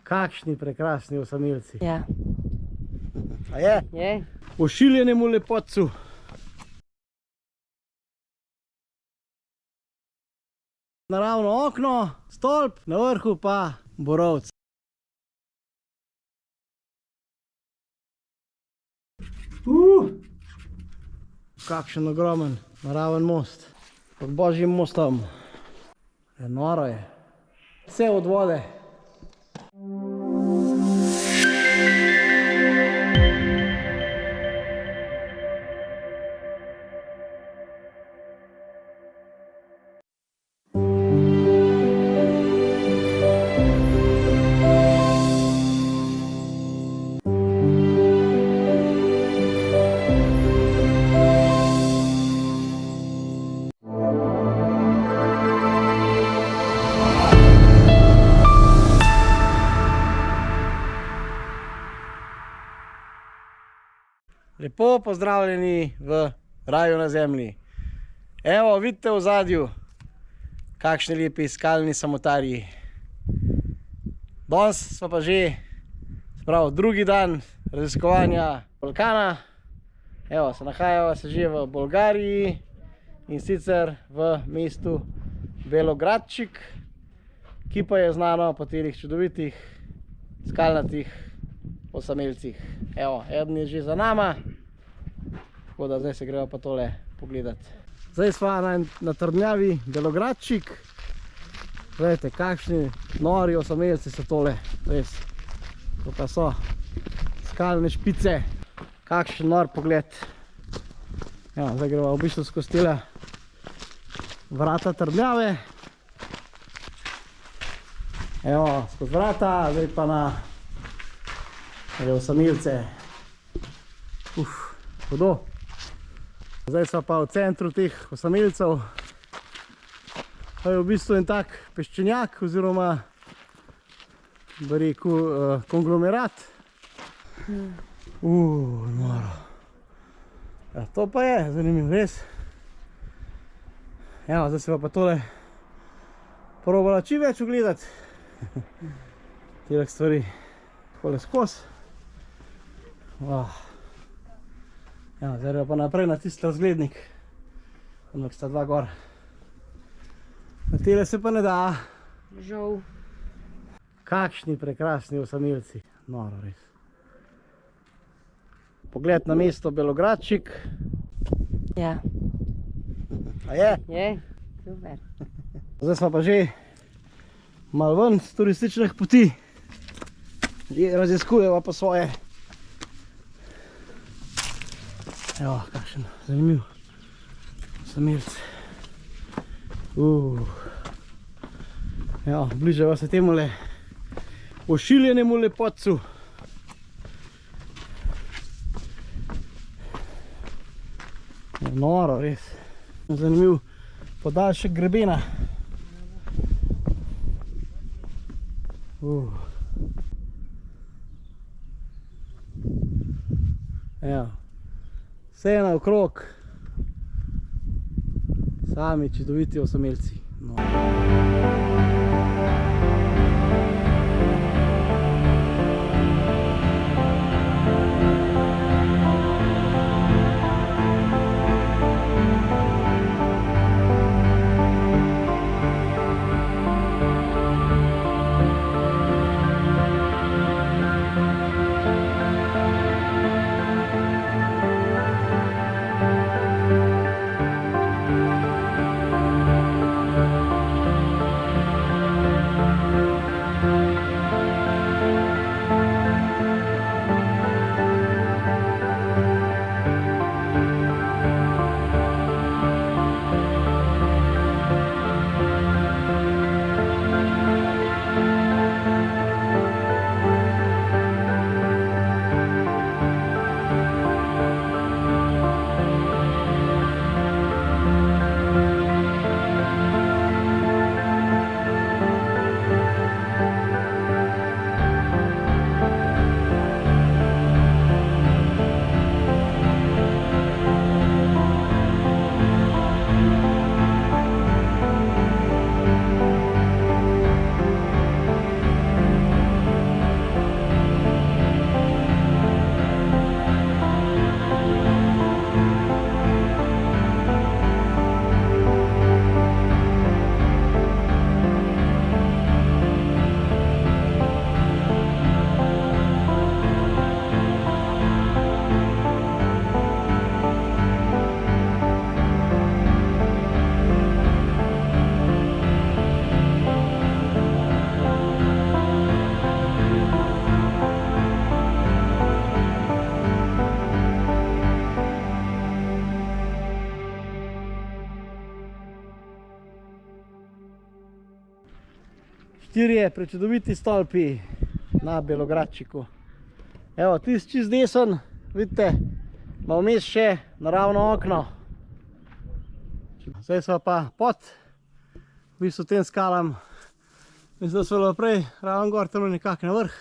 Kakšni prekrasni osamelci. Ja. A je? Je. Ošiljenemu lepotcu. Naravno okno, stolp, na vrhu pa borovc. Kakšen ogromen naraven most. Pod božjim mostom. Noro je. Vse od vode. Lepo pozdravljeni v raju na zemlji. Evo, vidite v zadju, kakšni lepi skalni samotarji. Danes smo pa že, drugi dan raziskovanja Balkana. Evo, se nahajamo se že v Bolgariji in sicer v mestu Belogradčik, ki pa je znano po teh čudovitih skalnatih osamelcih. Evo, eden je že za nama, tako da zdaj se gremo pa tole pogledati. Zdaj smo na trdnjavi Belogradčik. Gledajte, kakšni nori osamelci so tole, res. To pa so skalne špice, kakšen nor pogled. Evo, zdaj gremo v bistvu skozi tele vrata trdnjave. Evo, skozi vrata, zdaj pa na osamelce. Hudo. Zdaj smo pa v centru teh osamelcev. To je v bistvu en tak peščenjak oziroma bi rekel konglomerat. Noro. Ja, to pa je zanimivo, res. Evo, zdaj se pa tole probala čim več ugledati. Teh stvari. Takole skozi. Ja, zdaj pa naprej na tisti razglednik. Ampak sta dva gor. Na tele se pa ne da. Žal. Kakšni prekrasni osamelci. Noro, res. Pogled na mesto Belogradčik. Ja. A je? Je. Super. Zdaj smo pa že malo ven z turističnih poti. Raziskujeva pa svoje. Evo, kakšen zanimiv osamelc. Evo, bližava se temule ošiljenemu lepotcu. Noro, res. Zanimiv podaljšek grebena. Evo. Vse je naokrog, sami čudoviti osamelci. štirje prečudoviti stolpi na Belogradčiku. Evo, tisti čist desen, vidite, ima vmes še naravno okno. Zdaj smo pa pod v bistvu tem skalam. Mislim, da smo prej ravno gor tam nekako na vrh.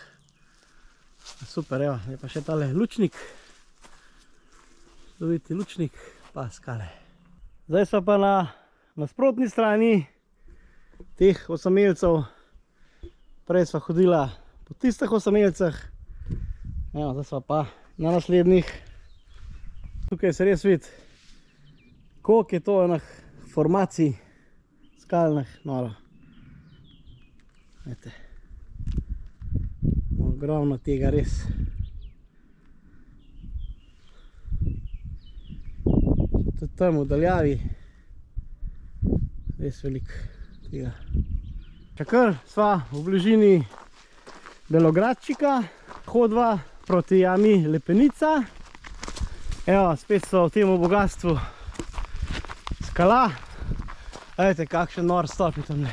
Super, evo, je pa še tale lučnik. Vidite lučnik, pa skale. Zdaj smo pa na nasprotni strani teh osamelcev. Prej sva hodila po tistih osamelceh. Evo, zdaj sva pa na naslednjih. Tukaj se res vidi, koliko je to enih formacij skalnih, noro. Vidite, ogromno tega res. Tudi tam v daljavi, res veliko tega. Čakar sva v bližini Belogradčika, hodva proti jami Lepenica. Evo, spet so v tem bogatstvu skala. Vidite, kakšen nor stolp je tamle.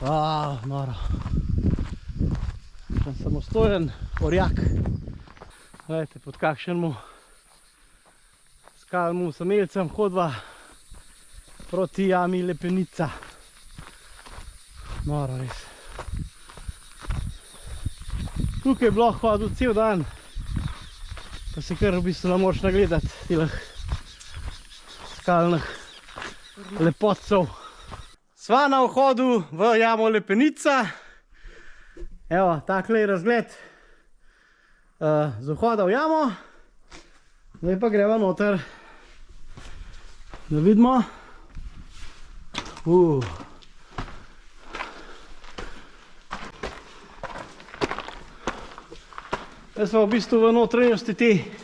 Wow, noro. Kakšen samostojen orjak. Vidite, pod kakšnemu skalnemu osamelcem hodva proti jami Lepenica. Noro res. Tukaj je bilo hodil cel dan, pa se kar v bistvu ne moreš nagledati teh skalnih lepotcev. Sva na vhodu v jamo Lepenica. Evo, takle je razgled z vhoda v jamo. Zdaj pa greva noter, da vidimo. Zdaj smo v bistvu v notranjosti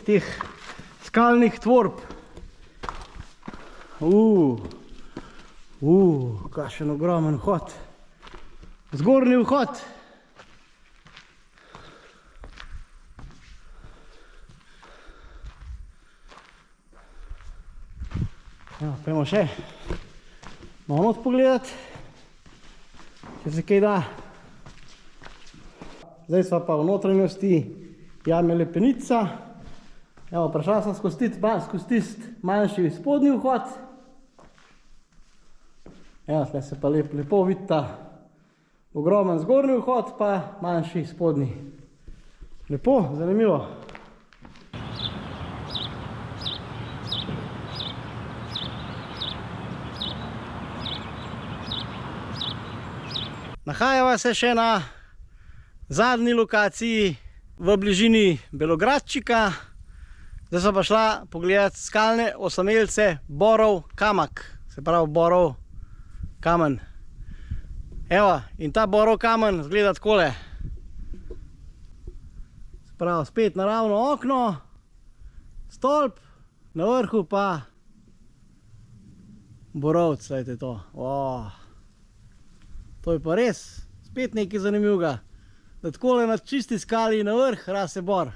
teh skalnih tvorb. Kakšen ogromen vhod. Zgornji vhod. Pojmo še malo not pogledati, če se kaj da. Zdaj smo pa v notranjosti jame Lepenica. Evo, prišla sem skozi tisti manjši spodnji vhod. Evo, tukaj se pa lepo vidita ogromen zgornji vhod, pa manjši spodnji. Lepo, zanimivo. Nahajava se še na zadnji lokaciji v bližini Belogradčika. Zdaj so pa šla pogledati skalne osamelce Borov kamak, se pravi Borov kamen. Evo, in ta Borov kamen izgleda takole. Se pravi, spet naravno okno, stolp, na vrhu pa borovc, gledajte to. To je pa res spet nekaj zanimivega, da takole na čisti skali na vrh raste bor.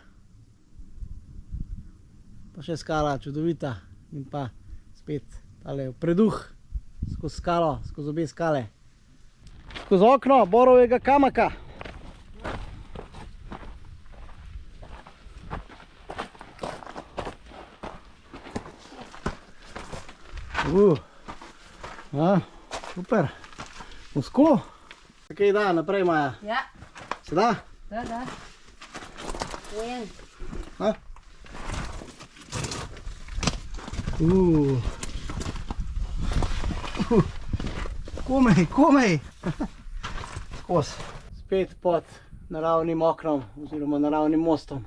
Pa še skala čudovita in pa spet tale preduh skozi skalo, skozi obe skale. Skozi okno borovega kamaka. Super. Usko? Kaj da naprej, Maja? Ja. Se da? Da. Pojen. Komej. Skos. Spet pod naravnim oknom oziroma naravnim mostom.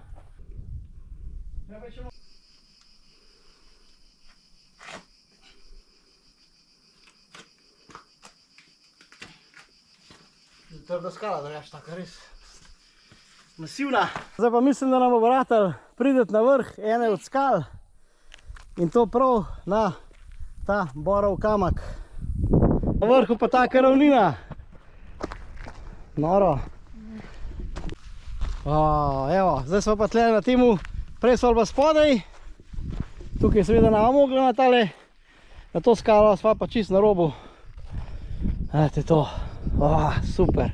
Trda skala, da je taka res masivna. Zdaj pa mislim, da nam bo ratalo priti na vrh ene od skal in to prav na ta Borov kamak. Na vrhu pa taka ravnina. Noro. Evo, zdaj smo pa tle na temu, prej smo pa spodaj. Tukaj seveda ne bomo mogli na to skalo, sva pa čist na robu. Gledajte to. Super.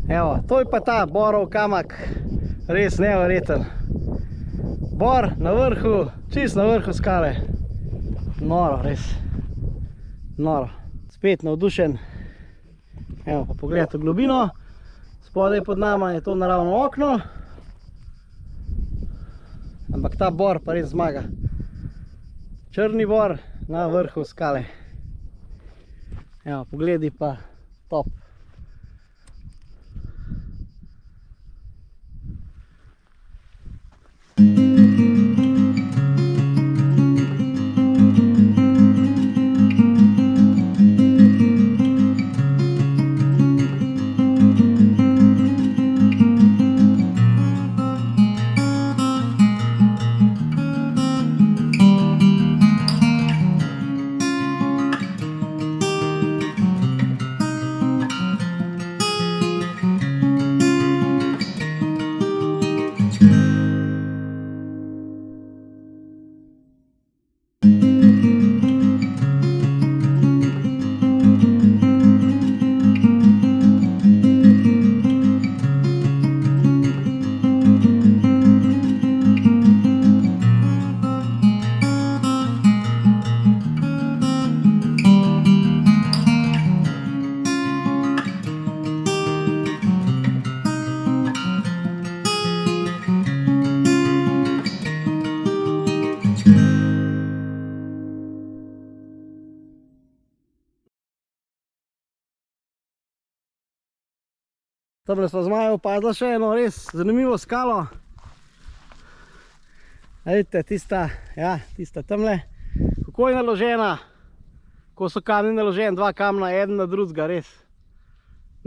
Evo, to je pa ta borov kamak, res neverjeten. Bor na vrhu, čist na vrhu skale. Noro, res. Noro. Spet navdušen. Evo, pa pogled v globino. Spodaj pod nama je to naravno okno. Ampak ta bor pa res zmaga. Črni bor na vrhu skale. Evo, pogledi pa top. Tamle smo z Majo opazili še eno res zanimivo skalo. Vidite, tista tamle, kako je naložena, ko so kamni naloženi, dva kamna, eden na drugega, res.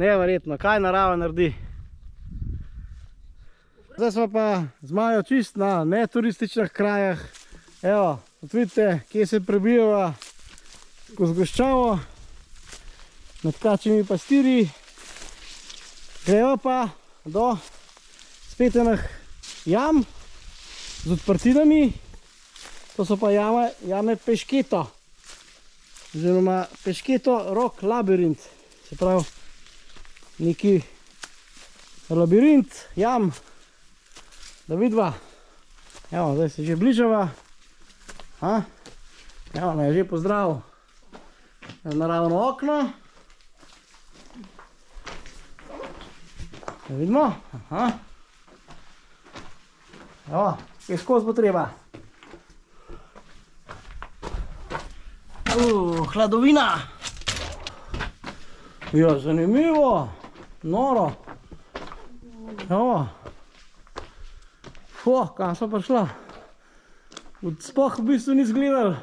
Neverjetno, kaj narava naredi. Zdaj smo pa z Majo čist na neturističnih krajah. Evo, vidite, kje se prebijeva skozi goščavo, med kačjimi pastirji. Gremo pa do spet enih jam z odprtinami. To so pa jame Pešketo, oziroma Pešketo Rock Labirint. Se pravi, neki labirint jam, da vidva. Evo, zdaj se že bližava. Evo, me je že pozdravil naravno okno. Da vidimo. Evo, kaj skozi bo treba. Hladovina. Ja, zanimivo. Noro. Evo. Kam smo prišla? Sploh v bistvu ni izgledal.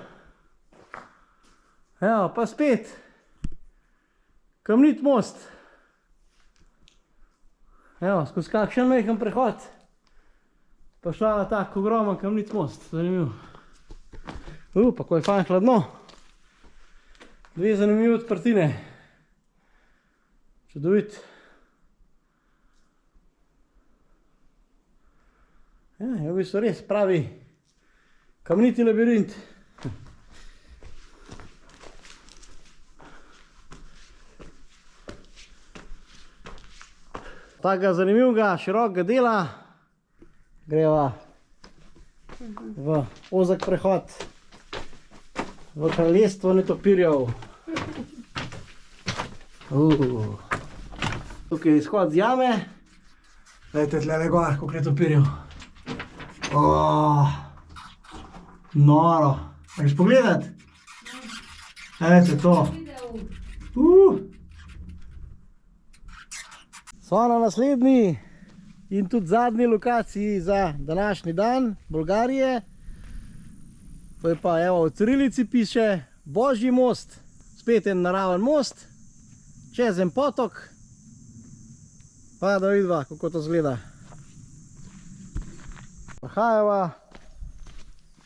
Evo, pa spet. Kamnit most. Evo, skozi kakšen majhen prehod. Pa šla na tak ogromen kamnit most. Zanimiv. Pa ko je fajn hladno. Dve zanimive odprtine. Čudovit. Ja, je v bistvu res pravi kamniti labirint. Takega zanimivega, širokega dela greva v ozek prehod v kraljestvo netopirjev. Tukaj je izhod z jame. Glejte, tlele gor, koliko netopirjev. Noro. Greš pogledat? Glejte to. Smo na naslednji in tudi zadnji lokaciji za današnji dan, Bolgarije. To je pa, evo, v cirilici piše Božji most. Spet en naraven most, čez en potok. Pa da vidva, kako to izgleda. Prihajava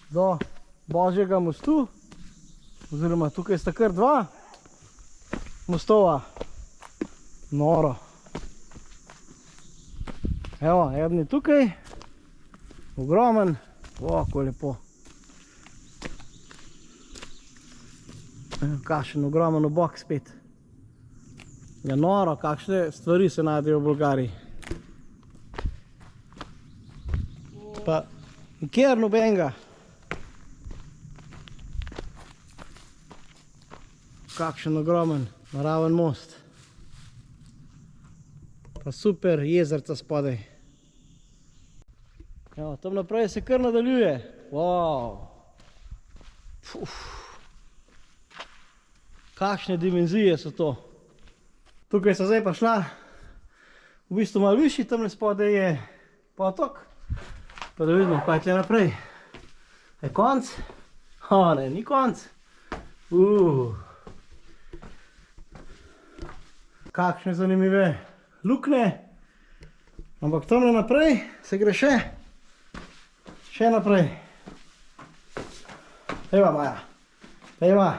do Božjega mostu, oziroma tukaj sta kar dva mostova. Noro. Evo, eden je tukaj, ogromen, kako lepo. Kakšen ogromen obok spet. Ja, noro, kakšne stvari se najdejo v Bolgariji. Pa nikjer nobenega. Kakšen ogromen naraven most. Pa super jezerca spodaj. Evo, tam naprej se kar nadaljuje. Wow. Kakšne dimenzije so to. Tukaj so zdaj pa šla v bistvu malo višji, tam spodaj je potok. Pa da vidimo, kaj je tle naprej. Je konc? O, ne, ni konc. Kakšne zanimive luknje. Ampak tamle naprej se gre še naprej. Ejva, Maja. Ejva.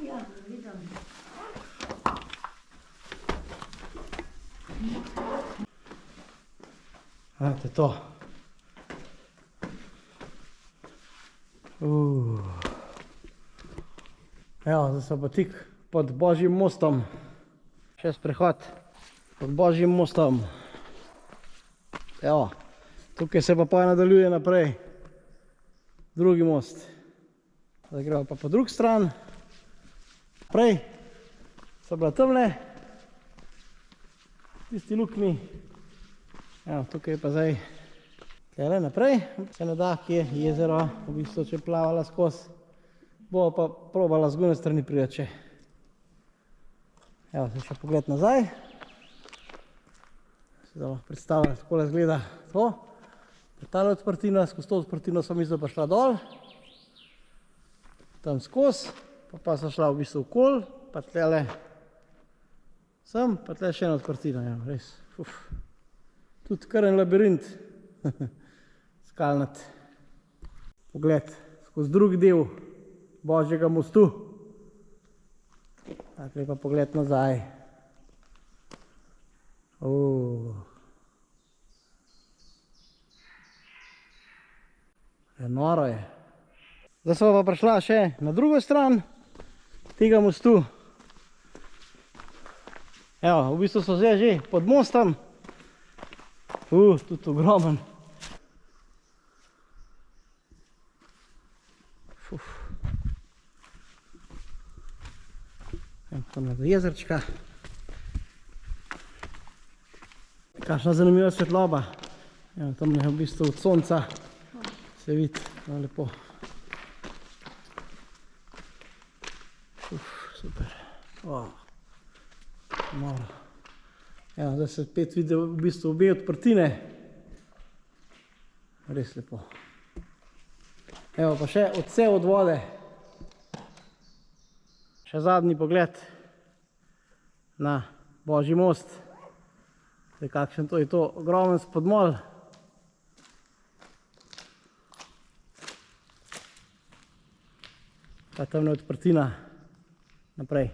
Ja, vidim. Znate to. Evo, zdaj so pa tik pod Božjim mostom. Še sprehod pod Božjim mostom. Evo, tukaj se pa nadaljuje naprej. Drugi most. Zdaj gremo pa po drugi stran. Prej so bila tamle tisti luknji. Evo, tukaj je pa zdaj tele naprej. Se ne da, ki je jezero, v bistvu če plavala skozi. Bo pa probala z gune strani priti. Evo, se še pogled nazaj. Se da lahko predstavlja, takole izgleda to. Tale odprtina, skozi to odprtino sem mislil pa šla dol. Tam skozi, pa so šla v bistvu okol, pa tlele sem, pa tle še ena odprtina, ja, res. Tudi kar en labirint. Skalnat. Pogled skozi drugi del Božjega mostu. Takle pa pogled nazaj. Noro je. Zdaj smo pa prišla še na drugo stran tega mostu. Evo, v bistvu so zdaj že pod mostom. Tudi ogromen. Tamle do jezerčka. Kakšna zanimiva svetloba. Tamle v bistvu od sonca se vidi lepo. Super. Malo. Zdaj se spet vidi v bistvu obe odprtine. Res lepo. Evo pa še odsev od vode. Še zadnji pogled na Božji most. Zdaj kakšen to je to ogromen spodmol. Pa tamle odprtina naprej.